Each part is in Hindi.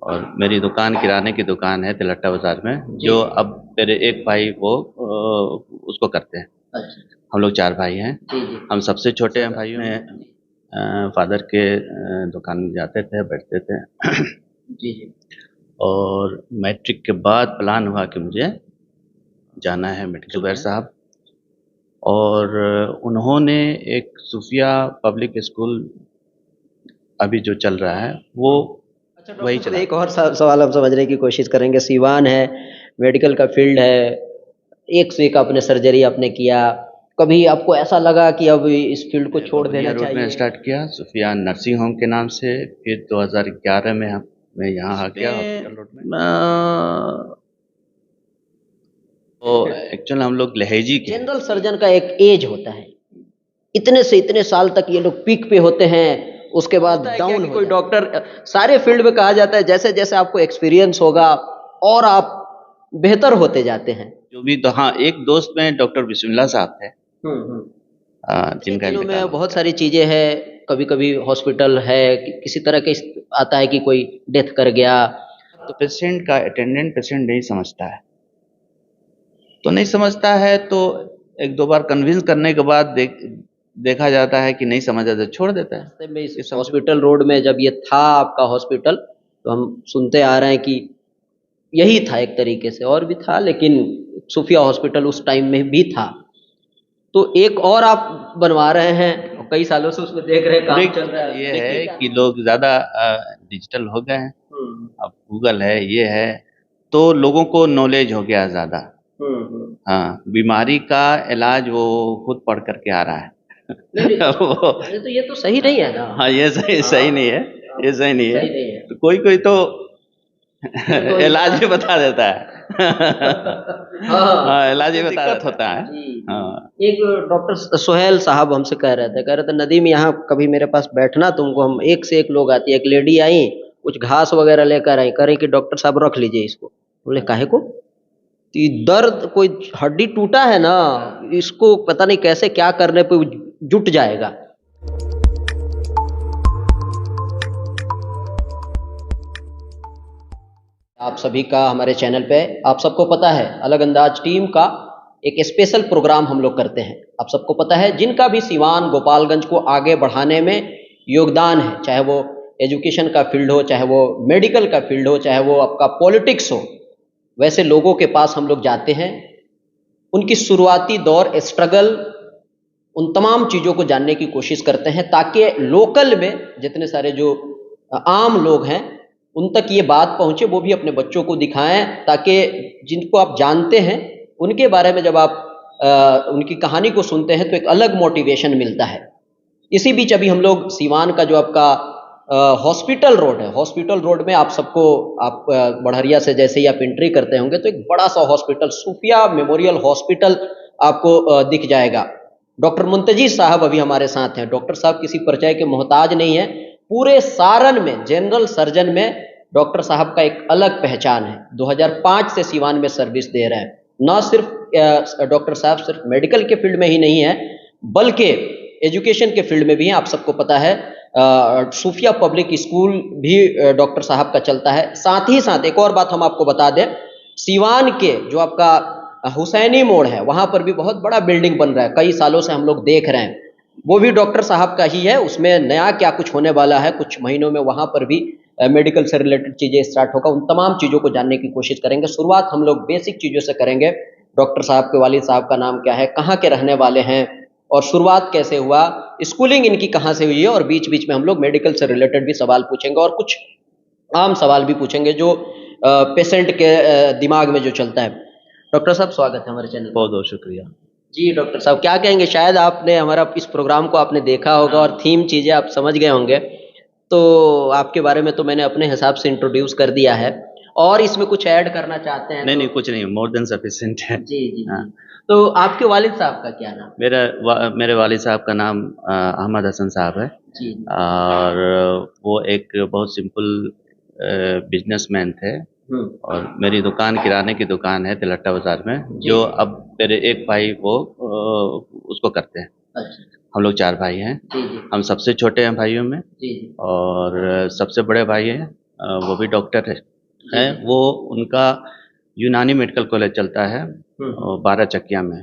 और मेरी दुकान किराने की दुकान है तिलट्टा बाजार में, जी। जो अब मेरे एक भाई वो उसको करते हैं। अच्छा। हम लोग 4 भाई हैं। जी, जी। हम सबसे छोटे हैं भाइयों में। फादर के दुकान में जाते थे, बैठते थे। जी, जी। और मैट्रिक के बाद प्लान हुआ कि मुझे जाना है मेडिकल। ज़ुबैर साहब और उन्होंने एक सूफिया पब्लिक स्कूल अभी जो चल रहा है वो अच्छा वही डॉक्टर साहब, एक चलाते हैं। और सवाल हम समझने की कोशिश करेंगे। सीवान है, मेडिकल का फील्ड है, एक से एक आपने सर्जरी आपने किया, कभी आपको ऐसा लगा कि अब इस फील्ड को मैं छोड़ बबुनिया देना रोड में चाहिए? स्टार्ट किया सूफिया नर्सिंग होम के नाम से। फिर 2011 में मैं यहाँ आ गया हॉस्पिटल रोड में। तो एक्चुअल हम लोग लहेजी के हैं। जनरल सर्जन का एक एज होता है, इतने से इतने साल तक ये लोग पीक पे होते हैं, उसके बाद डाउन हो कोई डॉक्टर सारे फील्ड में कहा जाता है जैसे जैसे आपको एक्सपीरियंस होगा और आप बेहतर होते जाते हैं। जो भी तो हाँ, एक दोस्त में डॉक्टर बिस्मिल्लाह साहब थे, हम्म। जिनका दिनों इंतकाल में हो बहुत गया। सारी चीजें हैं, कभी कभी हॉस्पिटल है किसी तरह के आता है कि कोई डेथ कर गया। तो पेशेंट का अटेंडेंट पेशेंट नहीं समझता है, तो नहीं समझता है तो एक दो बार कन्विंस करने के बाद देखा जाता है कि नहीं समझा तो छोड़ देता है। रास्ते में ये इस समझो। हॉस्पिटल रोड में जब ये था आपका हॉस्पिटल, तो हम सुनते आ रहे हैं कि यही था एक तरीके से, और भी था लेकिन सूफिया हॉस्पिटल उस टाइम में भी था। तो एक और आप बनवा रहे हैं और कई सालों से उसमें देख रहे हैं काम चल रहा है, ये देखिए है क्या कि लोग ज़्यादा डिजिटल हो गए हैं। हम्म अब गूगल है, ये है, तो लोगों को नॉलेज हो गया ज़्यादा। हम्म। हाँ, बीमारी का इलाज वो खुद पढ़ करके आ रहा है। नहीं वो नहीं, तो ये तो सही नहीं है ना। हाँ, ये सही नहीं है, ये सही नहीं है। सही नहीं है। तो कोई कोई तो तो इलाज भी बता देता है। हाँ, इलाज भी बता दिक्कत देता होता है। है जी। हाँ, एक डॉक्टर सोहेल साहब हमसे कह रहे थे नदी में यहाँ कभी मेरे पास बैठना तुमको, हम एक से एक लोग आती है, एक लेडी आई कुछ घास वगैरह लेकर आई, कह रही कि डॉक्टर साहब रख लीजिए इसको। बोले काहे को? तो ये दर्द कोई हड्डी टूटा है ना, इसको पता नहीं कैसे क्या करने पे जुट जाएगा। आप सभी का हमारे चैनल पे, आप सबको पता है अलग अंदाज टीम का एक स्पेशल प्रोग्राम हम लोग करते हैं। आप सबको पता है जिनका भी सीवान गोपालगंज को आगे बढ़ाने में योगदान है, चाहे वो एजुकेशन का फील्ड हो, चाहे वो मेडिकल का फील्ड हो, चाहे वो आपका पॉलिटिक्स हो, वैसे लोगों के पास हम लोग जाते हैं, उनकी शुरुआती दौर स्ट्रगल, उन तमाम चीज़ों को जानने की कोशिश करते हैं ताकि लोकल में जितने सारे जो आम लोग हैं उन तक ये बात पहुंचे, वो भी अपने बच्चों को दिखाएं, ताकि जिनको आप जानते हैं उनके बारे में जब आप उनकी कहानी को सुनते हैं तो एक अलग मोटिवेशन मिलता है। इसी बीच अभी हम लोग सीवान का जो आपका हॉस्पिटल रोड है, हॉस्पिटल रोड में आप सबको, आप बढ़हरिया से जैसे ही आप एंट्री करते होंगे तो एक बड़ा सा हॉस्पिटल सूफिया मेमोरियल हॉस्पिटल आपको दिख जाएगा। डॉक्टर मुंतजी साहब अभी हमारे साथ हैं। डॉक्टर साहब किसी परिचय के मोहताज नहीं है, पूरे सारण में जनरल सर्जन में डॉक्टर साहब का एक अलग पहचान है। 2005 से सीवान में सर्विस दे रहे हैं। न सिर्फ डॉक्टर साहब सिर्फ मेडिकल के फील्ड में ही नहीं है बल्कि एजुकेशन के फील्ड में भी है। आप सबको पता है सूफिया पब्लिक स्कूल भी डॉक्टर साहब का चलता है। साथ ही साथ एक और बात हम आपको बता दें, सीवान के जो आपका हुसैनी मोड़ है वहां पर भी बहुत बड़ा बिल्डिंग बन रहा है, कई सालों से हम लोग देख रहे हैं, वो भी डॉक्टर साहब का ही है। उसमें नया क्या कुछ होने वाला है, कुछ महीनों में वहां पर भी मेडिकल से रिलेटेड चीजें स्टार्ट होगा। उन तमाम चीजों को जानने की कोशिश करेंगे। शुरुआत हम लोग बेसिक चीजों से करेंगे। डॉक्टर साहब के वालिद साहब का नाम क्या है, कहाँ के रहने वाले हैं, और शुरुआत कैसे हुआ, स्कूलिंग इनकी कहाँ से हुई है, और बीच बीच में हम लोग मेडिकल से रिलेटेड भी सवाल पूछेंगे और कुछ आम सवाल भी पूछेंगे जो पेशेंट के दिमाग में जो चलता है। डॉक्टर साहब स्वागत है हमारे चैनल पर। बहुत बहुत शुक्रिया। जी डॉक्टर साहब क्या कहेंगे, शायद आपने हमारा इस प्रोग्राम को आपने देखा होगा और थीम चीज़ें आप समझ गए होंगे, तो आपके बारे में तो मैंने अपने हिसाब से इंट्रोड्यूस कर दिया है, और इसमें कुछ ऐड करना चाहते हैं नहीं तो? नहीं, कुछ नहीं, मोर देन सफिशिएंट है। जी जी हाँ। जी। तो आपके वालिद साहब का क्या नाम? मेरे वालिद साहब का नाम अहमद हसन साहब है। जी और वो एक बहुत सिंपल बिजनेसमैन थे। और मेरी दुकान किराने की दुकान है तिलट्टा बाजार में, जो अब मेरे एक भाई वो उसको करते हैं। अच्छा। हम लोग 4 भाई हैं। जी जी हम सबसे छोटे हैं भाइयों में। जी जी। और सबसे बड़े भाई हैं वो भी डॉक्टर है। वो उनका यूनानी मेडिकल कॉलेज चलता है और 12 चकिया में।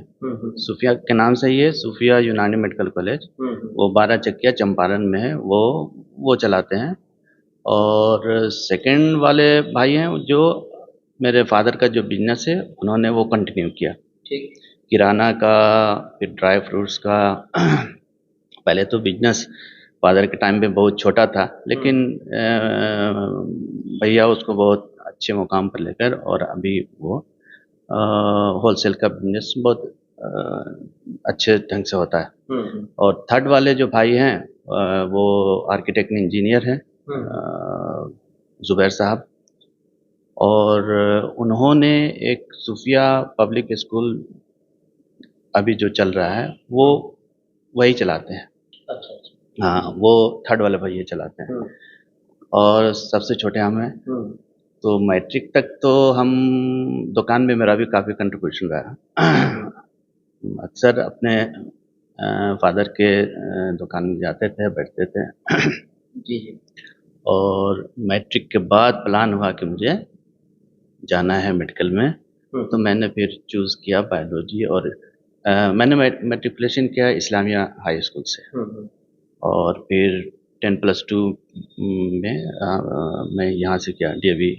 सूफिया के नाम से ही है, सूफिया यूनानी मेडिकल कॉलेज। वो 12 चकिया चंपारण में है, वो चलाते हैं। और सेकंड वाले भाई हैं जो मेरे फादर का जो बिजनेस है उन्होंने वो कंटिन्यू किया, ठीक। किराना का, फिर ड्राई फ्रूट्स का। पहले तो बिजनेस फादर के टाइम पे बहुत छोटा था, लेकिन भैया उसको बहुत अच्छे मुकाम पर लेकर, और अभी वो होलसेल का बिजनेस बहुत अच्छे ढंग से होता है। और थर्ड वाले जो भाई हैं वो आर्किटेक्ट इंजीनियर हैं, जुबैर साहब। और उन्होंने एक सूफिया पब्लिक स्कूल अभी जो चल रहा है वो वही चलाते हैं। अच्छा अच्छा। हाँ, वो थर्ड वाले भैया चलाते हैं। और सबसे छोटे हम हैं। तो मैट्रिक तक तो हम दुकान में, मेरा भी काफ़ी कंट्रीब्यूशन रहा। अक्सर अपने फादर के दुकान में जाते थे, बैठते थे। जी जी। और मैट्रिक के बाद प्लान हुआ कि मुझे जाना है मेडिकल में, तो मैंने फिर चूज़ किया बायोलॉजी। और मैंने मैट्रिकुलेशन किया इस्लामिया हाई स्कूल से। और फिर 10+2 में मैं यहाँ से किया डीएवी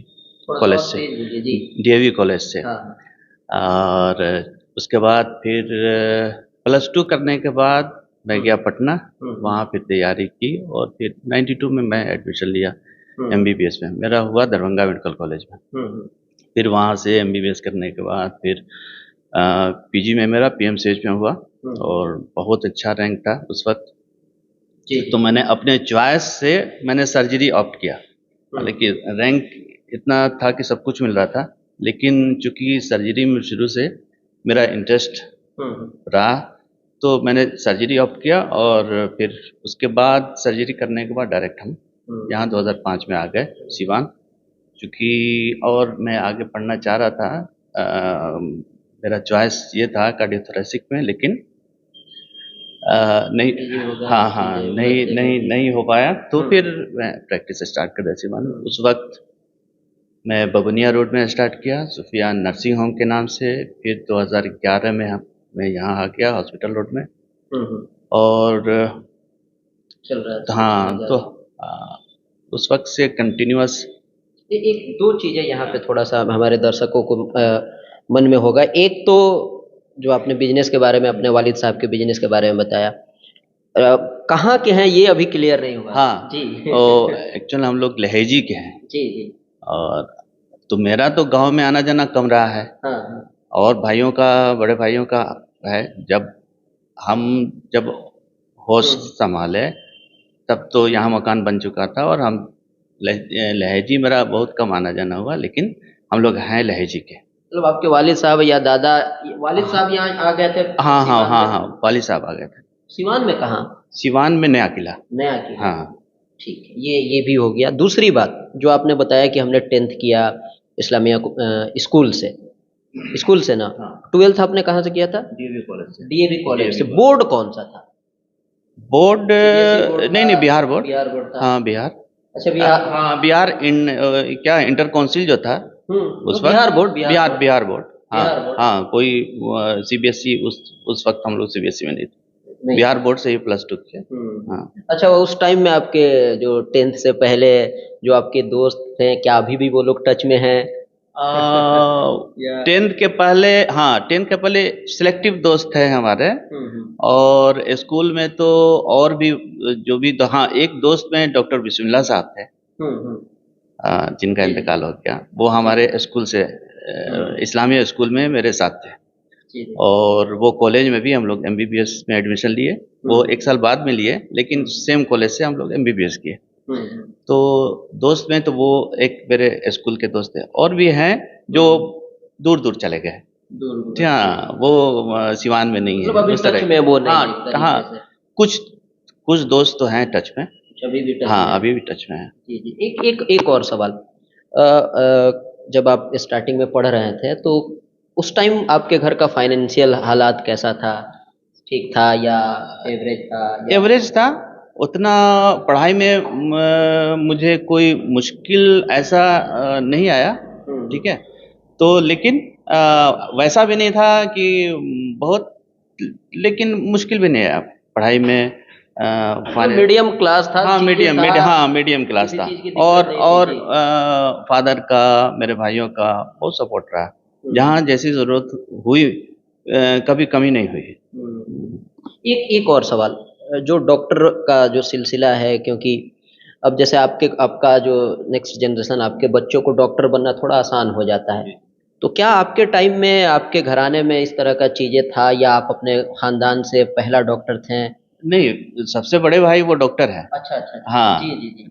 कॉलेज से, डीएवी कॉलेज से। और उसके बाद फिर +2 करने के बाद मैं गया पटना, वहाँ फिर तैयारी की। और फिर 92 में मैं एडमिशन लिया एमबीबीएस में। मेरा हुआ दरभंगा मेडिकल कॉलेज में। फिर वहाँ से एमबीबीएस करने के बाद फिर पीजी में मेरा पीएमसीएच में हुआ, और बहुत अच्छा रैंक था उस वक्त। तो मैंने अपने चॉइस से मैंने सर्जरी ऑप्ट किया। हालांकि रैंक इतना था कि सब कुछ मिल रहा था, लेकिन चूंकि सर्जरी में शुरू से मेरा इंटरेस्ट रहा, तो मैंने सर्जरी ऑप्ट किया। और फिर उसके बाद सर्जरी करने के बाद डायरेक्ट हम यहाँ 2005 में आ गए सिवान। चूँकि और मैं आगे पढ़ना चाह रहा था, मेरा चॉइस ये था कार्डियोथोरेसिक में, लेकिन नहीं, नहीं हो पाया। तो फिर मैं प्रैक्टिस स्टार्ट कर दिया सिवान। उस वक्त मैं बबनिया रोड में स्टार्ट किया, सूफिया नर्सिंग होम के नाम से। फिर 2011 में मैं यहाँ आ गया हॉस्पिटल रोड में। और चल रहा था। हाँ, तो उस वक्त से कंटिन्यूअस। एक दो चीज़ें यहाँ पे थोड़ा सा हमारे दर्शकों को मन में होगा। एक तो जो आपने बिजनेस के बारे में, अपने वालिद साहब के बिजनेस के बारे में बताया, कहाँ के हैं ये अभी क्लियर नहीं हुआ। हाँ जी। तो एक्चुअल हम लोग लहेजी के हैं। जी जी। और तो मेरा तो गांव में आना जाना कम रहा है। हाँ। और भाइयों का, बड़े भाइयों का है। जब होश संभाले तब तो यहाँ मकान बन चुका था, और हम लहेजी मेरा बहुत कम आना जाना हुआ, लेकिन हम लोग हैं लहेजी के। मतलब आपके वालिद साहब या दादा, वालिद साहब यहाँ आ गए थे? हाँ, वालिद साहब आ गए थे। सिवान में कहाँ? सिवान में नया किला। हाँ, ठीक है। ये भी हो गया। दूसरी बात जो आपने बताया कि हमने 10th किया इस्लामिया स्कूल से ना। 12th आपने कहाँ से किया था? डीएवी कॉलेज से। बोर्ड कौन सा था? बोर्ड नहीं, बिहार बोर्ड। था। हाँ, बिहार। अच्छा, बिहार। हाँ, बिहार क्या इंटर काउंसिल जो था उस वक्त, बिहार बोर्ड। हाँ, कोई सीबीएसई उस वक्त हम लोग सीबीएसई में नहीं थे। बिहार बोर्ड से ही +2 किया। हाँ। अच्छा, उस टाइम में आपके जो 10th से पहले जो आपके दोस्त थे, क्या अभी भी वो लोग टच में हैं? 10th के पहले सिलेक्टिव दोस्त थे हमारे। और स्कूल में तो और भी जो भी, तो हाँ, एक दोस्त में डॉक्टर बिस्मिल्लाह साहब थे, जिनका इंतकाल हो गया। वो हमारे स्कूल से इस्लामिया स्कूल में मेरे साथ थे। और वो कॉलेज में भी हम लोग एमबीबीएस में एडमिशन लिए। वो 1 साल बाद में लिए, लेकिन सेम कॉलेज से हम लोग एमबीबीएस किए। तो दोस्त में तो वो एक मेरे स्कूल के दोस्त थे। और भी हैं जो दूर दूर चले गए। हाँ, वो सिवान में नहीं है उस तरह में। वो नहीं। हाँ, कुछ दोस्त तो हैं टच में। अभी भी टच में हैं। एक और सवाल। जब आप स्टार्टिंग में पढ़ रहे थे तो उस टाइम आपके घर का फाइनेंशियल हालात कैसा था? ठीक था या एवरेज था? एवरेज था। उतना पढ़ाई में मुझे कोई मुश्किल ऐसा नहीं आया, ठीक है। तो लेकिन वैसा भी नहीं था कि बहुत, लेकिन मुश्किल भी नहीं आया पढ़ाई में। मीडियम क्लास था, हाँ चीजें था, हाँ मीडियम क्लास किसी था। चीज की दिक्कत और नहीं थी जी। फादर का, मेरे भाइयों का बहुत सपोर्ट रहा। जहाँ जैसी ज़रूरत हुई कभी कमी नहीं हुई। एक और सवाल, जो डॉक्टर का जो सिलसिला है, क्योंकि अब जैसे आपका जो नेक्स्ट जनरेशन, आपके बच्चों को डॉक्टर बनना थोड़ा आसान हो जाता है, तो क्या आपके टाइम में आपके घराने में इस तरह का चीजें था, या आप अपने खानदान से पहला डॉक्टर थे? नहीं, सबसे बड़े भाई वो डॉक्टर है। अच्छा अच्छा अच्छा। हाँ, जी जी जी।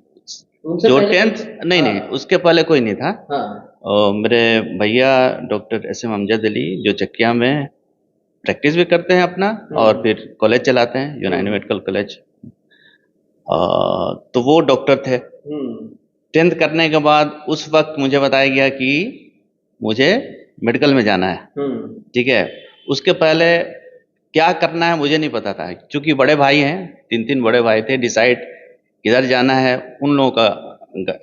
उनसे जो पहले टेंथ, नहीं नहीं, हाँ उसके पहले कोई नहीं था। हाँ। और मेरे भैया डॉक्टर एस.एम. अमजद अली, जो चकिया में प्रैक्टिस भी करते हैं अपना, और फिर कॉलेज चलाते हैं, यूनानी मेडिकल कॉलेज। तो वो डॉक्टर थे। 10th करने के बाद उस वक्त मुझे बताया गया कि मुझे मेडिकल में जाना है, ठीक है। उसके पहले क्या करना है मुझे नहीं पता था, क्योंकि बड़े भाई हैं, 3 बड़े भाई थे, डिसाइड किधर जाना है उन लोगों का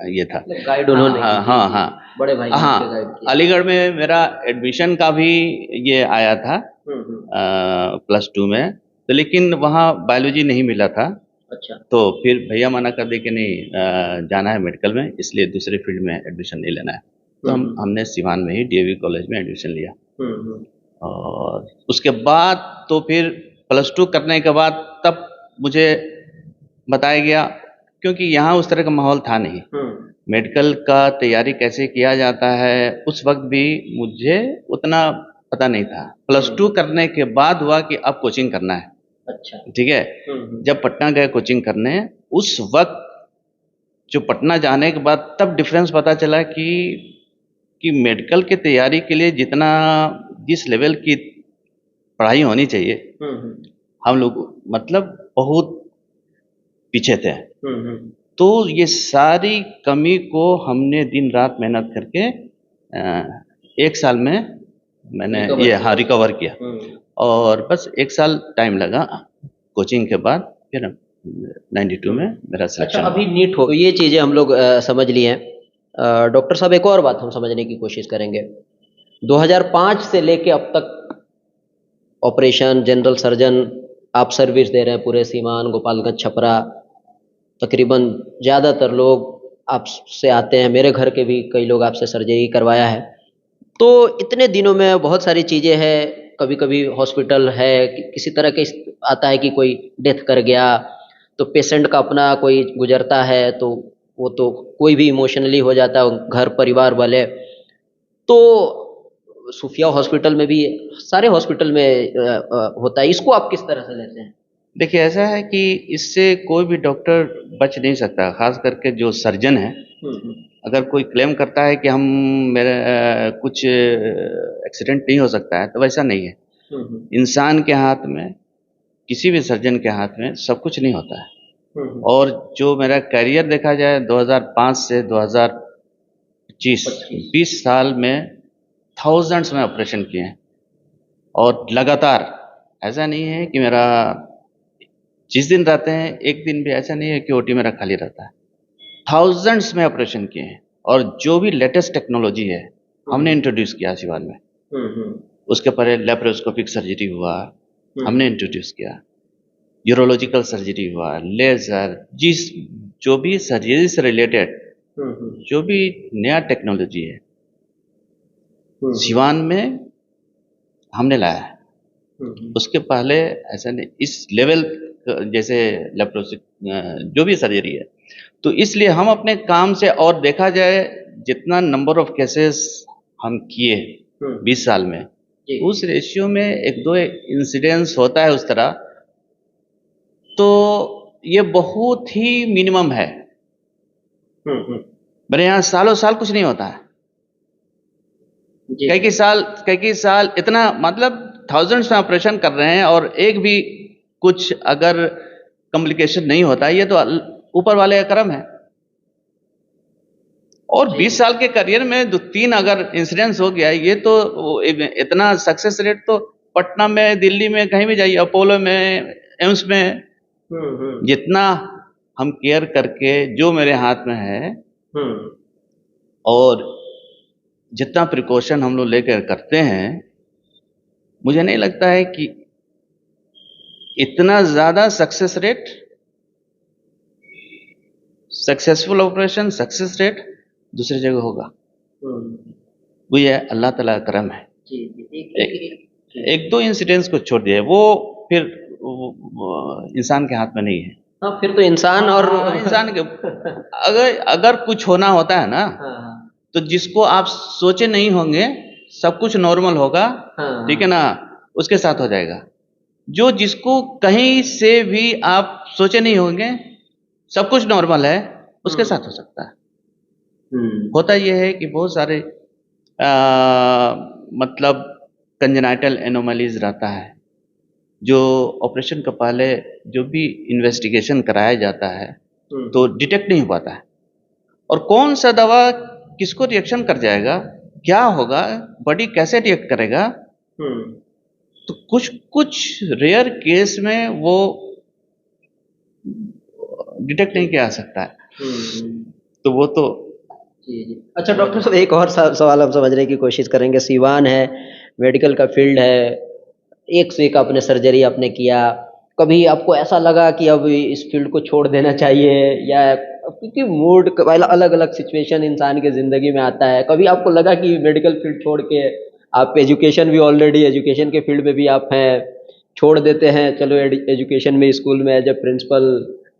ये था। गाइड उन्होंने हाँ की, जी हाँ जी। हाँ बड़े भाई ने आपके गाइड हाँ। किया। अलीगढ़ में मेरा एडमिशन का भी ये आया था +2 में, तो लेकिन वहाँ बायोलॉजी नहीं मिला था। अच्छा। तो फिर भैया मना कर दे कि नहीं, जाना है मेडिकल में, इसलिए दूसरे फील्ड में एडमिशन नहीं लेना है। तो हमने सिवान में ही डीएवी कॉलेज में एडमिशन लिया। और उसके बाद तो फिर +2 करने के बाद तब मुझे बताया गया, क्योंकि यहाँ उस तरह का माहौल था नहीं। मेडिकल का तैयारी कैसे किया जाता है उस वक्त भी मुझे उतना पता नहीं था। +2 करने के बाद हुआ कि अब कोचिंग करना है। अच्छा। ठीक है। जब पटना गए कोचिंग करने, उस वक्त जो पटना जाने के बाद तब डिफरेंस पता चला कि मेडिकल की तैयारी के लिए जितना, जिस लेवल की पढ़ाई होनी चाहिए, हम लोग मतलब बहुत पीछे थे। तो ये सारी कमी को हमने दिन रात मेहनत करके 1 साल में मैंने ये रिकवर किया। और बस 1 साल टाइम लगा कोचिंग के बाद, फिर 92 में मेरा सिलेक्शन। अच्छा, अभी नीट हो, तो ये चीज़ें हम लोग समझ लिए हैं। डॉक्टर साहब, एक और बात हम समझने की कोशिश करेंगे। 2005 से लेके अब तक ऑपरेशन जनरल सर्जन आप सर्विस दे रहे हैं पूरे सीवान, गोपालगंज, छपरा। तकरीबन ज़्यादातर लोग आपसे आते हैं, मेरे घर के भी कई लोग आपसे सर्जरी करवाया है। तो इतने दिनों में बहुत सारी चीज़ें हैं, कभी कभी हॉस्पिटल है किसी तरह के आता है कि कोई डेथ कर गया, तो पेशेंट का अपना कोई गुजरता है, तो वो तो कोई भी इमोशनली हो जाता है, घर परिवार वाले। तो सूफिया हॉस्पिटल में भी, सारे हॉस्पिटल में होता है। इसको आप किस तरह से लेते हैं? देखिए, ऐसा है कि इससे कोई भी डॉक्टर बच नहीं सकता, खास करके जो सर्जन है। अगर कोई क्लेम करता है कि हम मेरे कुछ एक्सीडेंट नहीं हो सकता है, तो वैसा नहीं है। इंसान के हाथ में, किसी भी सर्जन के हाथ में सब कुछ नहीं होता है। और जो मेरा करियर देखा जाए 2005 से 2025, 20 साल में थाउजेंड्स में ऑपरेशन किए हैं। और लगातार, ऐसा नहीं है कि मेरा जिस दिन रहते हैं एक दिन भी ऐसा नहीं है कि ओटी मेरा खाली रहता है। थाउजेंड्स में ऑपरेशन किए हैं, और जो भी लेटेस्ट टेक्नोलॉजी है हमने इंट्रोड्यूस किया सिवान में। उसके पहले लेप्रोस्कोपिक सर्जरी हुआ, हमने इंट्रोड्यूस किया। यूरोलॉजिकल सर्जरी हुआ, लेजर, जो भी सर्जरी से रिलेटेड जो भी नया टेक्नोलॉजी है सिवान में हमने लाया है। उसके पहले ऐसा नहीं, इस लेवल जैसे लेप्रोस्कोपिक जो भी सर्जरी है। तो इसलिए हम अपने काम से, और देखा जाए जितना नंबर ऑफ केसेस हम किए 20 साल में, उस रेशियो में 1-2 इंसिडेंस होता है उस तरह, तो ये बहुत ही मिनिमम है। मेरे यहाँ सालों साल कुछ नहीं होता है। कई साल इतना, मतलब थाउजेंड्स में ऑपरेशन कर रहे हैं, और एक भी कुछ अगर कॉम्प्लिकेशन नहीं होता है, ये तो ऊपर वाले का करम है। और 20 साल के करियर में 2-3 अगर इंसिडेंस हो गया, ये तो इतना सक्सेस रेट तो पटना में, दिल्ली में, कहीं भी जाइए, अपोलो में, एम्स में जितना हम केयर करके जो मेरे हाथ में है और जितना प्रिकॉशन हम लोग लेकर करते हैं, मुझे नहीं लगता है कि इतना ज़्यादा success rate, successful operation, success rate दूसरी जगह होगा। वो ये अल्लाह ताला का करम है। एक दो इंसिडेंट्स को छोड़ दिए, वो फिर इंसान के हाथ में नहीं है। हाँ, फिर तो इंसान और इंसान के अगर कुछ होना होता है ना, तो जिसको आप सोचे नहीं होंगे सब कुछ नॉर्मल होगा, ठीक है ना, उसके साथ हो जाएगा। जो जिसको कहीं से भी आप सोचे नहीं होंगे सब कुछ नॉर्मल है, उसके साथ हो सकता है। होता यह है कि बहुत सारे मतलब कंजेनाइटल एनोमलीज रहता है, जो ऑपरेशन का पहले जो भी इन्वेस्टिगेशन कराया जाता है तो डिटेक्ट नहीं हो पाता है, और कौन सा दवा किसको रिएक्शन कर जाएगा, क्या होगा, बॉडी कैसे रिएक्ट करेगा, तो कुछ रेयर केस में वो डिटेक्ट नहीं किया जा सकता है। तो वो तो जी। अच्छा डॉक्टर साहब, एक और सवाल हम समझने की कोशिश करेंगे। सीवान है, मेडिकल का फील्ड है, एक से एक आपने सर्जरी आपने किया, कभी आपको ऐसा लगा कि अब इस फील्ड को छोड़ देना चाहिए, या क्योंकि मूड अलग अलग सिचुएशन इंसान के ज़िंदगी में आता है, कभी आपको लगा कि मेडिकल फील्ड छोड़ के आप एजुकेशन भी ऑलरेडी एजुकेशन के फील्ड में भी आप हैं, छोड़ देते हैं, चलो एजुकेशन में स्कूल में एज ए प्रिंसिपल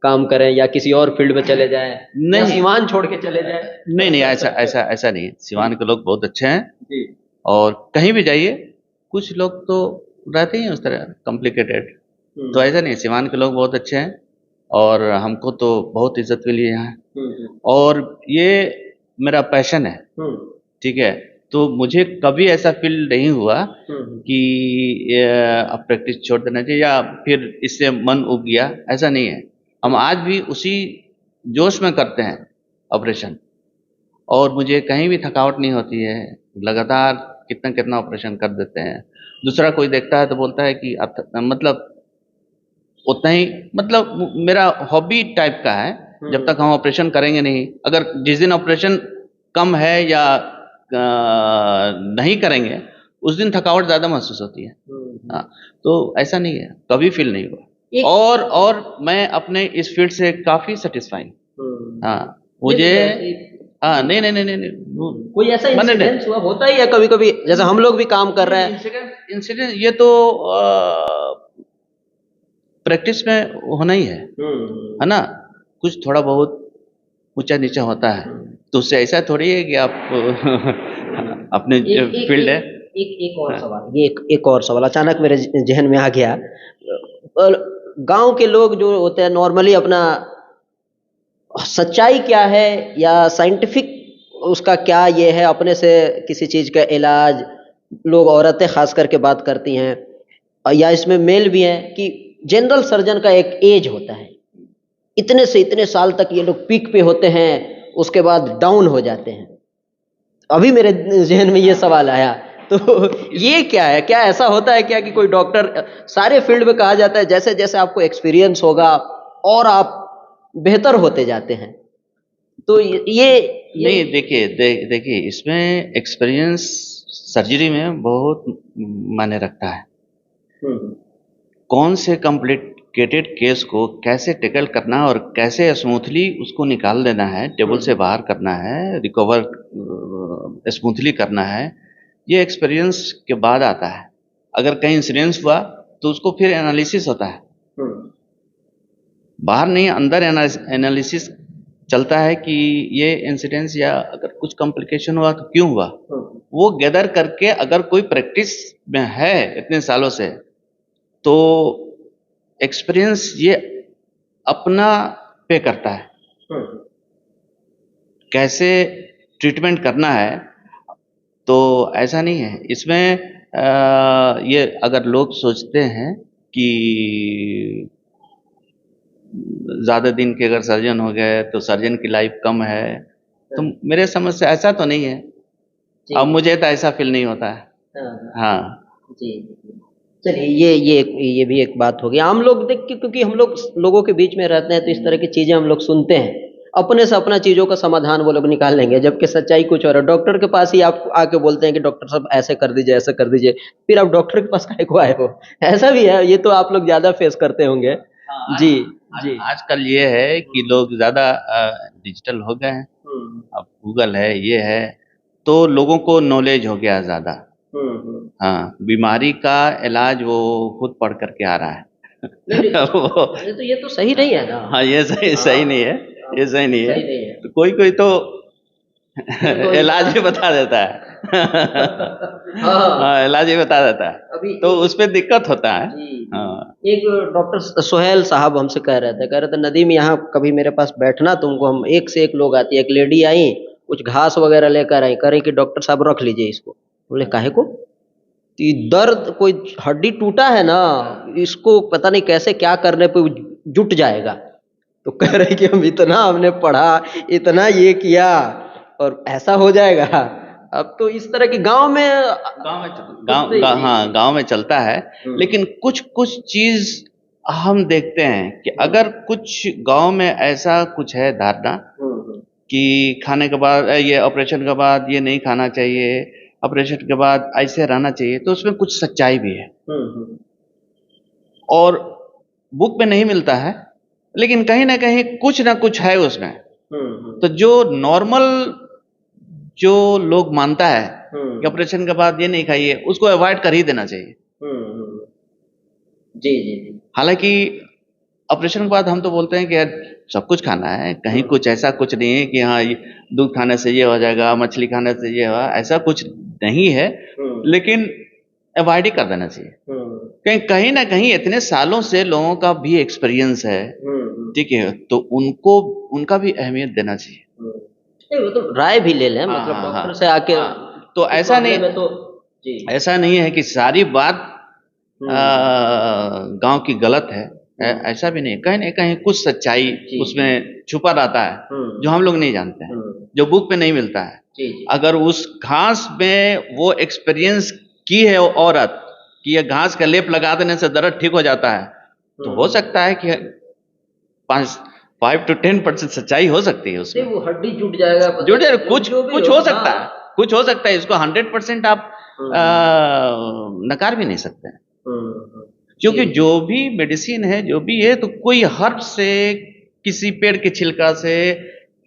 काम करें या किसी और फील्ड में चले जाएं, नहीं, सीवान छोड़ के चले जाएं? नहीं, ऐसा नहीं। सीवान के लोग बहुत अच्छे हैं जी। और कहीं भी जाइए कुछ लोग तो रहते ही उस तरह कॉम्प्लिकेटेड, तो ऐसा नहीं। सीवान के लोग बहुत अच्छे हैं और हमको तो बहुत इज्जत मिली है यहाँ, और ये मेरा पैशन है, ठीक है। तो मुझे कभी ऐसा फील नहीं हुआ कि अब प्रैक्टिस छोड़ देना चाहिए या फिर इससे मन उब गया, ऐसा नहीं है। हम आज भी उसी जोश में करते हैं ऑपरेशन, और मुझे कहीं भी थकावट नहीं होती है। लगातार कितना कितना ऑपरेशन कर देते हैं। दूसरा कोई देखता है तो बोलता है कि मतलब उतना ही, मतलब मेरा हॉबी टाइप का है। जब तक हम ऑपरेशन करेंगे नहीं, अगर जिस दिन ऑपरेशन कम है या नहीं करेंगे उस दिन थकावट ज़्यादा महसूस होती है। हाँ, तो ऐसा नहीं है, कभी फील नहीं हुआ। और मैं अपने इस फील्ड से काफ़ी सेटिस्फाइड। हाँ, मुझे हाँ, नहीं, कोई ऐसा इंसिडेंट हुआ, होता ही है कभी कभी, जैसे हम लोग भी काम कर रहे हैं। इंसिडेंट ये तो प्रैक्टिस में होना ही है ना। कुछ थोड़ा बहुत ऊंचा नीचा होता है, तो उससे ऐसा थोड़ी है कि आप अपने फील्ड है। एक और सवाल, ये एक और सवाल अचानक मेरे जहन में आ गया। गांव के लोग जो होते हैं नॉर्मली, अपना सच्चाई क्या है या साइंटिफिक उसका क्या ये है, अपने से किसी चीज़ का इलाज लोग, औरतें खास करके बात करती हैं, या इसमें मेल भी हैं, कि जनरल सर्जन का एक एज होता है, इतने से इतने साल तक ये लोग पीक पे होते हैं, उसके बाद डाउन हो जाते हैं। अभी मेरे जहन में ये सवाल आया, तो ये क्या है, क्या ऐसा होता है क्या कि कोई डॉक्टर, सारे फील्ड में कहा जाता है जैसे जैसे आपको एक्सपीरियंस होगा और आप बेहतर होते जाते हैं, तो ये नहीं, देखिए इसमें एक्सपीरियंस सर्जरी में बहुत मायने रखता है। कौन से कॉम्प्लिकेटेड केस को कैसे टैकल करना और कैसे स्मूथली उसको निकाल देना है, टेबल से बाहर करना है, रिकवर स्मूथली करना है, ये एक्सपीरियंस के बाद आता है। अगर कहीं इंसिडेंस हुआ तो उसको फिर एनालिसिस होता है, बाहर नहीं अंदर एनालिसिस चलता है कि ये इंसिडेंस या अगर कुछ कॉम्प्लिकेशन हुआ तो क्यों हुआ, वो गैदर करके अगर कोई प्रैक्टिस में है इतने सालों से, तो एक्सपीरियंस ये अपना पे करता है कैसे ट्रीटमेंट करना है। तो ऐसा नहीं है इसमें ये अगर लोग सोचते हैं कि ज़्यादा दिन के अगर सर्जन हो गए तो सर्जन की लाइफ कम है, तो मेरे समझ से ऐसा तो नहीं है। अब मुझे तो ऐसा फील नहीं होता है। हाँ जी। चलिए ये भी एक बात होगी। आम लोग देख के, क्योंकि हम लोग लोगों के बीच में रहते हैं तो इस तरह की चीजें हम लोग सुनते हैं, अपने से अपना चीजों का समाधान वो लोग निकाल लेंगे, जबकि सच्चाई कुछ और है। डॉक्टर के पास ही आप आके बोलते हैं कि डॉक्टर साहब ऐसे कर दीजिए, ऐसा कर दीजिए, फिर आप डॉक्टर के पास काहे को आए हो? ऐसा भी है, ये तो आप लोग ज्यादा फेस करते होंगे। हाँ, जी जी। आजकल ये है कि लोग ज़्यादा डिजिटल हो गए हैं। अब गूगल है, ये है, तो लोगों को नॉलेज हो गया ज़्यादा। हाँ, बीमारी का इलाज वो खुद पढ़ कर के आ रहा है। नहीं नहीं, वो ये तो सही नहीं है ना। हाँ, ये सही सही नहीं है, ये सही नहीं है। सही नहीं है। तो कोई-कोई तो तो इलाज भी बता देता है। हाँ, हाँ, इलाज भी बता देता है, अभी तो उसपे दिक्कत होता है। जी, हाँ, एक डॉक्टर सोहेल साहब हमसे कह रहे थे नदीम यहाँ कभी मेरे पास बैठना, तुमको हम एक से एक लोग आती है। एक लेडी आई, कुछ घास वगैरह लेकर आई, कह रही कि डॉक्टर साहब रख लीजिए इसको। बोले काहे को? कि दर्द, कोई हड्डी टूटा है ना, इसको पता नहीं कैसे क्या करने पे जुट जाएगा। तो कह रहे कि हम इतना हमने पढ़ा, इतना ये किया, और ऐसा हो जाएगा। अब तो इस तरह की गांव में गाँव में चलता है, लेकिन कुछ चीज़ हम देखते हैं कि अगर कुछ गाँव में ऐसा कुछ है धारणा कि खाने के बाद ये ऑपरेशन के बाद ये नहीं खाना चाहिए, ऑपरेशन के बाद ऐसे रहना चाहिए, तो उसमें कुछ सच्चाई भी है और बुक में नहीं मिलता है, लेकिन कहीं ना कुछ है उसमें। तो जो नॉर्मल जो लोग मानता है कि ऑपरेशन के बाद ये नहीं खाइए, उसको अवॉइड कर ही देना चाहिए। जी जी जी। हालांकि ऑपरेशन के बाद हम तो बोलते हैं कि यार सब कुछ खाना है, कहीं कुछ ऐसा कुछ नहीं है कि हाँ ये दूध खाने से ये हो जाएगा, मछली खाने से ये होगा, ऐसा कुछ नहीं है, लेकिन अवॉइड ही कर देना चाहिए। कहीं ना कहीं इतने सालों से लोगों का भी एक्सपीरियंस है, ठीक है, तो उनको उनका भी अहमियत देना चाहिए। नहीं, वो तो राय भी ले लें, मतलब डॉक्टर से आके। तो ऐसा नहीं, तो जी, ऐसा नहीं है कि सारी बात गांव की गलत है, ऐसा भी नहीं है। कहीं ना कहीं कुछ सच्चाई उसमें छुपा रहता है जो हम लोग नहीं जानते हैं, जो बुक पे नहीं मिलता है। अगर उस घास में वो एक्सपीरियंस की है वो औरत कि ये घास का लेप लगा देने से दर्द ठीक हो जाता है, तो हो सकता है कि 5 to 10% सच्चाई हो सकती है उसमें। वो हड्डी जुट जाएगा, जुट जाए, कुछ हो सकता है, कुछ हो सकता है। इसको 100% आप नकार भी नहीं सकते हैं, क्योंकि जो भी मेडिसिन है, जो भी है, तो कोई हर्ब से, किसी पेड़ के छिलका से,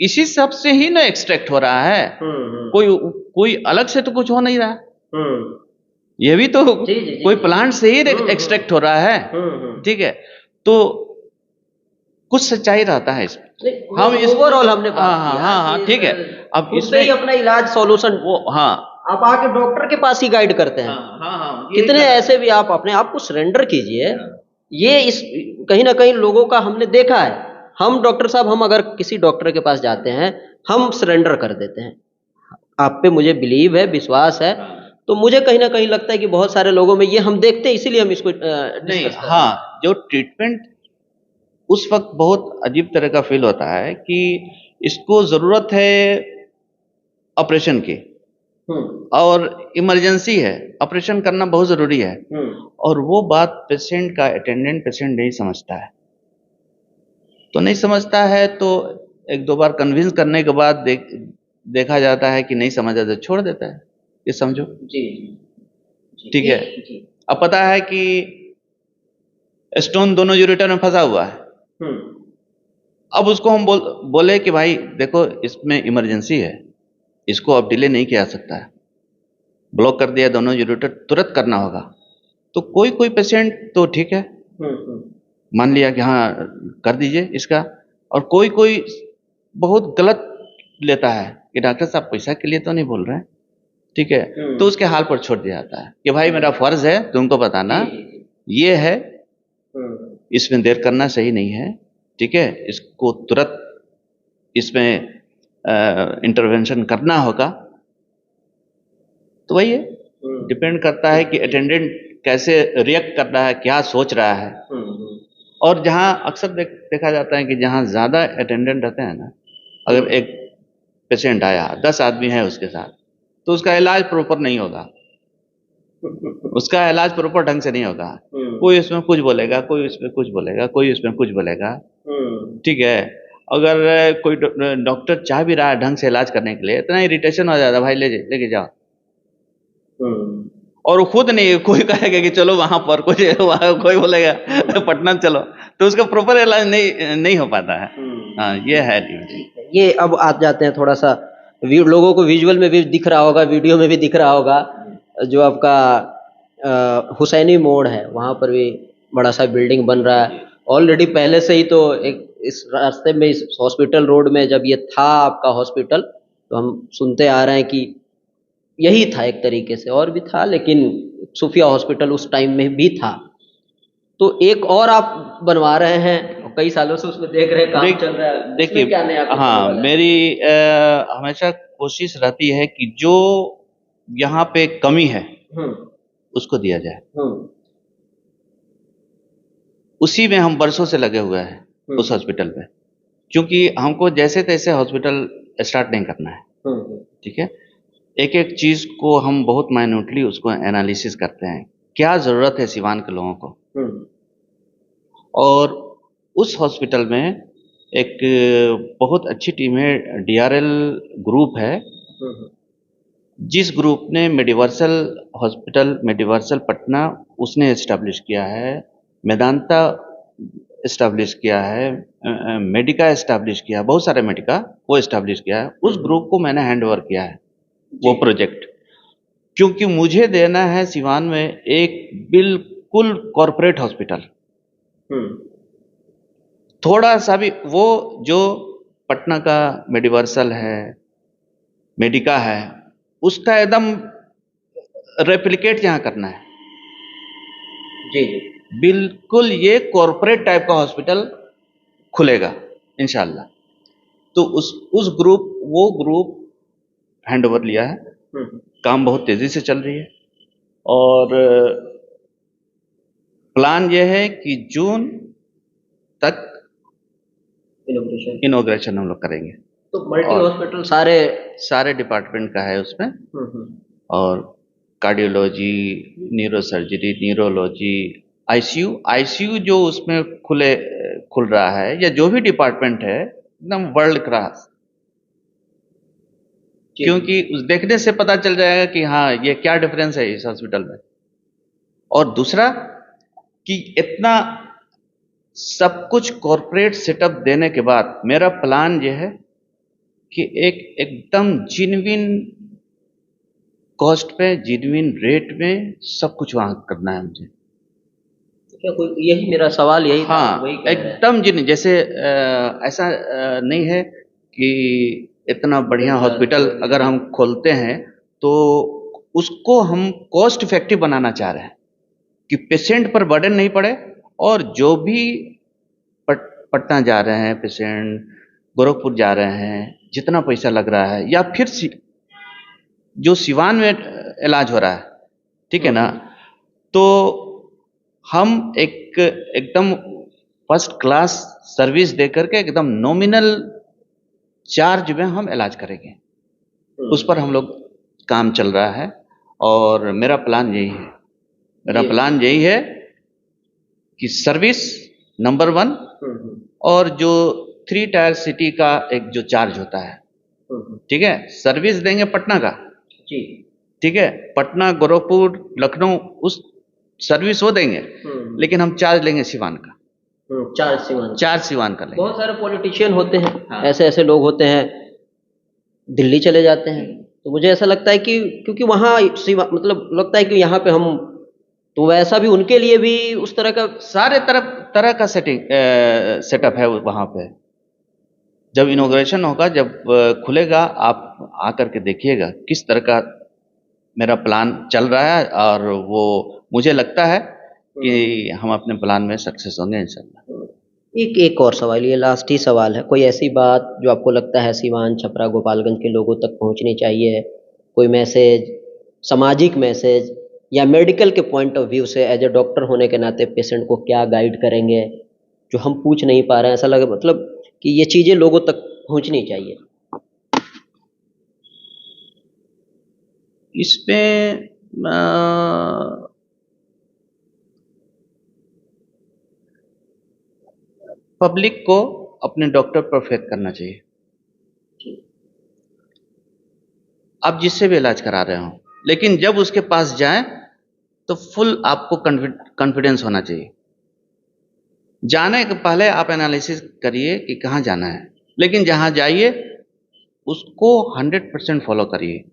इसी सब से ही ना एक्सट्रैक्ट हो रहा है। कोई अलग से तो कुछ हो नहीं रहा। ये भी तो कोई प्लांट से ही एक्सट्रैक्ट हो रहा है, ठीक है। तो कुछ सच्चाई रहता है इसमें। हम ओवरऑल हमने बात किया। हाँ, ठीक है। अब इसमें ही अपना इलाज सॉल्यूशन, वो हाँ, आप आके डॉक्टर के पास ही गाइड करते हैं। हाँ, कितने ऐसे भी आप अपने आप को सरेंडर कीजिए। ये इस कहीं ना कहीं लोगों का हमने देखा है। हम डॉक्टर साहब, हम अगर किसी डॉक्टर के पास जाते हैं, हम सरेंडर कर देते हैं। आप पे मुझे बिलीव है, विश्वास है, तो मुझे कहीं ना कहीं लगता है कि बहुत सारे लोगों में ये हम देखते हैं, इसीलिए हम इसको नहीं, हाँ, जो ट्रीटमेंट उस वक्त बहुत अजीब तरह का फील होता है कि इसको जरूरत है ऑपरेशन की और इमरजेंसी है, ऑपरेशन करना बहुत जरूरी है, और वो बात पेशेंट का अटेंडेंट पेशेंट नहीं समझता है। तो नहीं समझता है तो एक दो बार कन्विंस करने के बाद देखा जाता है कि नहीं समझा तो छोड़ देता है, ये समझो। जी, ठीक है। अब पता है कि स्टोन दोनों यूरेटर में फंसा हुआ है। अब उसको हम बोले कि भाई देखो, इसमें इमरजेंसी है, इसको अब डिले नहीं किया सकता है, ब्लॉक कर दिया दोनों यूरेटर, तुरंत करना होगा। तो कोई पेशेंट तो ठीक है, मान लिया कि हाँ कर दीजिए इसका, और कोई बहुत गलत लेता है कि डॉक्टर साहब पैसा के लिए तो नहीं बोल रहे हैं, ठीक है, तो उसके हाल पर छोड़ दिया जाता है कि भाई मेरा फर्ज है तुमको बताना, ये है, इसमें देर करना सही नहीं है, ठीक है, इसको तुरंत इसमें इंटरवेंशन करना होगा। तो वही है, डिपेंड करता है कि अटेंडेंट कैसे रिएक्ट कर रहा है, क्या सोच रहा है। और जहाँ अक्सर देखा जाता है कि जहाँ ज़्यादा अटेंडेंट रहते हैं ना, अगर एक पेशेंट आया, 10 आदमी है उसके साथ, तो उसका इलाज प्रॉपर नहीं होगा। उसका इलाज प्रॉपर ढंग से नहीं होगा। कोई उसमें कुछ बोलेगा, कोई उसमें कुछ बोलेगा, कोई उसमें कुछ बोलेगा। ठीक है। अगर कोई डॉक्टर चाह भी रहा है ढंग से इलाज करने के लिए, इतना इरिटेशन हो जाता है, भाई लेके जाओ। और वो खुद नहीं, कोई कहेगा कि चलो वहां पर कुछ, वहां कोई बोलेगा पटना चलो, तो उसका प्रॉपर इलाज नहीं हो पाता है। हाँ, ये है लिमिटेशन। ये अब आ जाते हैं थोड़ा सा, लोगों को विजुअल में भी दिख रहा होगा, वीडियो में भी दिख रहा होगा, जो आपका हुसैनी मोड़ है, वहाँ पर भी बड़ा सा बिल्डिंग बन रहा है ऑलरेडी पहले से ही। तो एक इस रास्ते में, इस हॉस्पिटल रोड में जब ये था आपका हॉस्पिटल, तो हम सुनते आ रहे हैं कि यही था एक तरीके से, और भी था लेकिन सूफिया हॉस्पिटल उस टाइम में भी था। तो एक और आप बनवा रहे हैं, और कई सालों से उसमें देख रहे हैं काम चल रहा है, देखिए, उसमें क्या नया कुछ होने हाँ, वाला है? मेरी हमेशा कोशिश रहती है कि जो यहाँ पे कमी है उसको दिया जाए। उसी में हम बरसों से लगे हुए हैं उस हॉस्पिटल पे, क्योंकि हमको जैसे तैसे हॉस्पिटल स्टार्ट नहीं करना है। ठीक है। एक एक चीज को हम बहुत माइन्यूटली उसको एनालिसिस करते हैं, क्या जरूरत है सिवान के लोगों को। और उस हॉस्पिटल में एक बहुत अच्छी टीम है, डीआरएल ग्रुप है, जिस ग्रुप ने मेडिवर्सल हॉस्पिटल, मेडिवर्सल पटना उसने एस्टैब्लिश किया है, मेदांता एस्टैब्लिश किया है, मेडिका एस्टैब्लिश किया, बहुत सारे मेडिका वो एस्टैब्लिश किया है। उस ग्रुप को मैंने हैंड ओवर किया है वो प्रोजेक्ट, क्योंकि मुझे देना है सिवान में एक बिल्कुल कॉरपोरेट हॉस्पिटल। थोड़ा सा भी वो जो पटना का मेडिवर्सल है, मेडिका है, उसका एकदम रेप्लिकेट यहाँ करना है। जी जी, बिल्कुल ये कॉरपोरेट टाइप का हॉस्पिटल खुलेगा इंशाल्लाह। तो उस ग्रुप हैंड ओवर लिया है। काम बहुत तेजी से चल रही है, और प्लान ये है कि जून तक इनॉग्रेशन हम लोग करेंगे। तो मल्टी हॉस्पिटल सारे डिपार्टमेंट का है उसमें, और कार्डियोलॉजी, न्यूरोसर्जरी, न्यूरोलॉजी, आईसीयू जो उसमें खुल रहा है, या जो भी डिपार्टमेंट है, एकदम वर्ल्ड क्लास। क्योंकि उस देखने से पता चल जाएगा कि हाँ, ये क्या डिफरेंस है इस हॉस्पिटल में। और दूसरा कि इतना सब कुछ कॉरपोरेट सेटअप देने के बाद मेरा प्लान ये है कि एकदम जिन्विन कॉस्ट पे, जिन्विन रेट में सब कुछ वहां करना है मुझे। क्या कोई, यही मेरा सवाल यही था। हाँ, एकदम जिन्विन, जैसे ऐसा नहीं है कि इतना बढ़िया हॉस्पिटल अगर हम खोलते हैं तो उसको हम कॉस्ट इफेक्टिव बनाना चाह रहे हैं, कि पेशेंट पर बर्डन नहीं पड़े, और जो भी पटना जा रहे हैं पेशेंट, गोरखपुर जा रहे हैं, जितना पैसा लग रहा है, या फिर जो सिवान में इलाज हो रहा है, ठीक है ना, तो हम एकदम फर्स्ट क्लास सर्विस दे करके एकदम नॉमिनल चार्ज में हम इलाज करेंगे। उस पर हम लोग काम चल रहा है, और मेरा प्लान यही है कि सर्विस नंबर 1, और जो 3 टायर सिटी का एक जो चार्ज होता है, ठीक है, सर्विस देंगे पटना का, जी, ठीक है, पटना, गोरखपुर, लखनऊ, उस सर्विस वो देंगे, लेकिन हम चार्ज लेंगे सिवान का। चार्ज सिवान का लेंगे। बहुत सारे पॉलिटिशियन होते हैं, हाँ, ऐसे लोग होते हैं, दिल्ली चले जाते हैं, तो मुझे ऐसा लगता है कि क्योंकि वहाँ मतलब लगता है कि यहाँ पे हम, तो वैसा भी उनके लिए भी उस तरह का सारे तरह का सेटअप है वहाँ पे। जब इनॉग्रेशन होगा, जब खुलेगा, आप आकर के देखिएगा किस तरह का मेरा प्लान चल रहा है, और वो मुझे लगता है कि हम अपने प्लान में सक्सेस होंगे इंशाल्लाह। एक और सवाल, ये लास्ट ही सवाल है, कोई ऐसी बात जो आपको लगता है सीवान, छपरा, गोपालगंज के लोगों तक पहुंचनी चाहिए, कोई मैसेज, सामाजिक मैसेज, या मेडिकल के पॉइंट ऑफ व्यू से एज ए डॉक्टर होने के नाते पेशेंट को क्या गाइड करेंगे, जो हम पूछ नहीं पा रहे हैं, ऐसा लगे मतलब कि ये चीज़ें लोगों तक पहुंचनी चाहिए? इसमें पब्लिक को अपने डॉक्टर पर फेथ करना चाहिए। आप जिससे भी इलाज करा रहे हो, लेकिन जब उसके पास जाएं तो फुल आपको कॉन्फिडेंस होना चाहिए। जाने के पहले आप एनालिसिस करिए कि कहाँ जाना है, लेकिन जहाँ जाइए उसको 100% फॉलो करिए।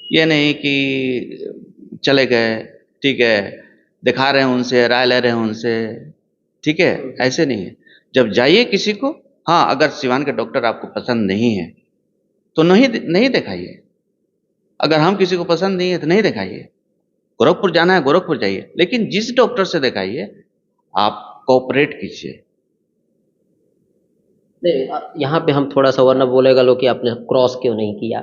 ये नहीं कि चले गए, ठीक है, दिखा रहे हैं उनसे, राय ले रहे हैं उनसे, ठीक है, ऐसे नहीं है। जब जाइए किसी को, हाँ, अगर सिवान के डॉक्टर आपको पसंद नहीं है तो नहीं दिखाइए। अगर हम किसी को पसंद नहीं है तो नहीं दिखाइए। गोरखपुर जाना है गोरखपुर जाइए, लेकिन जिस डॉक्टर से दिखाइए आप कोऑपरेट कीजिए। यहाँ पे हम थोड़ा सा वरना बोलेगा लोग कि आपने क्रॉस क्यों नहीं किया,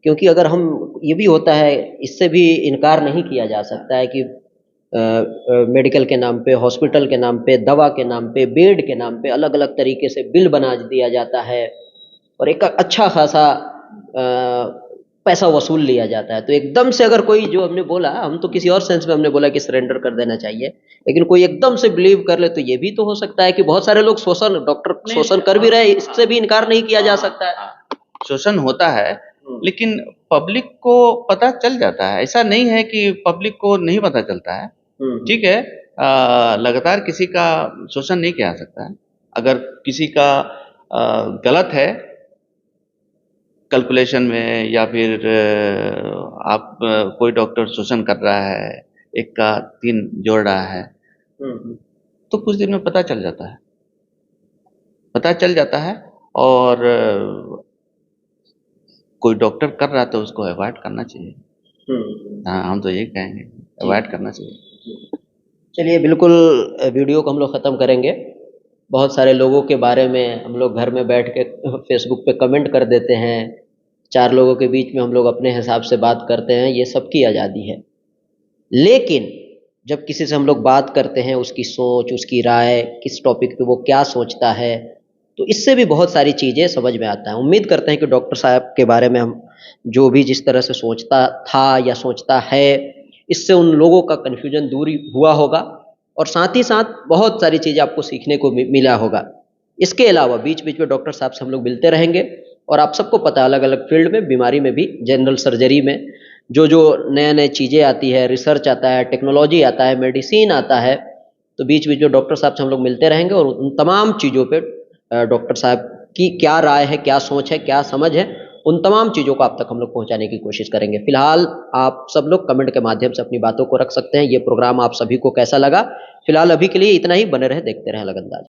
क्योंकि अगर हम, ये भी होता है, इससे भी इनकार नहीं किया जा सकता है कि मेडिकल के नाम पे, हॉस्पिटल के नाम पे, दवा के नाम पे, बेड के नाम पे अलग अलग तरीके से बिल बना दिया जाता है और एक अच्छा खासा पैसा वसूल लिया जाता है। तो एकदम से अगर कोई, जो हमने बोला, हम तो किसी और सेंस में हमने बोला कि सरेंडर कर देना चाहिए, लेकिन कोई एकदम से बिलीव कर ले तो ये भी तो हो सकता है कि बहुत सारे लोग शोषण, डॉक्टर शोषण कर भी रहे, इससे भी इनकार नहीं किया जा सकता है। शोषण होता है, लेकिन पब्लिक को पता चल जाता है। ऐसा नहीं है कि पब्लिक को नहीं पता चलता है, ठीक है। लगातार किसी का शोषण नहीं किया जा सकता है। अगर किसी का गलत है कैलकुलेशन में, या फिर आप कोई डॉक्टर शोषण कर रहा है, एक का 3 जोड़ रहा है, तो कुछ दिन में पता चल जाता है, और कोई डॉक्टर कर रहा है तो उसको अवॉइड करना चाहिए। हाँ, हम तो यही कहेंगे, अवॉइड करना चाहिए। चलिए, बिल्कुल वीडियो को हम लोग ख़त्म करेंगे। बहुत सारे लोगों के बारे में हम लोग घर में बैठ के फेसबुक पे कमेंट कर देते हैं, 4 लोगों के बीच में हम लोग अपने हिसाब से बात करते हैं, ये सबकी आज़ादी है। लेकिन जब किसी से हम लोग बात करते हैं, उसकी सोच, उसकी राय, किस टॉपिक पे वो क्या सोचता है, तो इससे भी बहुत सारी चीज़ें समझ में आता है। उम्मीद करते हैं कि डॉक्टर साहब के बारे में हम जो भी जिस तरह से सोचता था या सोचता है, इससे उन लोगों का कन्फ्यूजन दूर हुआ होगा और साथ ही साथ बहुत सारी चीज़ें आपको सीखने को मिला होगा। इसके अलावा बीच बीच में डॉक्टर साहब से हम लोग मिलते रहेंगे और आप सबको पता है अलग अलग फील्ड में, बीमारी में भी, जनरल सर्जरी में जो जो नए नए चीज़ें आती है, रिसर्च आता है, टेक्नोलॉजी आता है, मेडिसिन आता है, तो बीच बीच में डॉक्टर साहब से हम लोग मिलते रहेंगे और उन तमाम चीज़ों पे डॉक्टर साहब की क्या राय है, क्या सोच है, क्या समझ है, उन तमाम चीज़ों को आप तक हम लोग पहुंचाने की कोशिश करेंगे। फिलहाल आप सब लोग कमेंट के माध्यम से अपनी बातों को रख सकते हैं। ये प्रोग्राम आप सभी को कैसा लगा? फिलहाल अभी के लिए इतना ही। बने रहे, देखते रहे अलग अंदाज।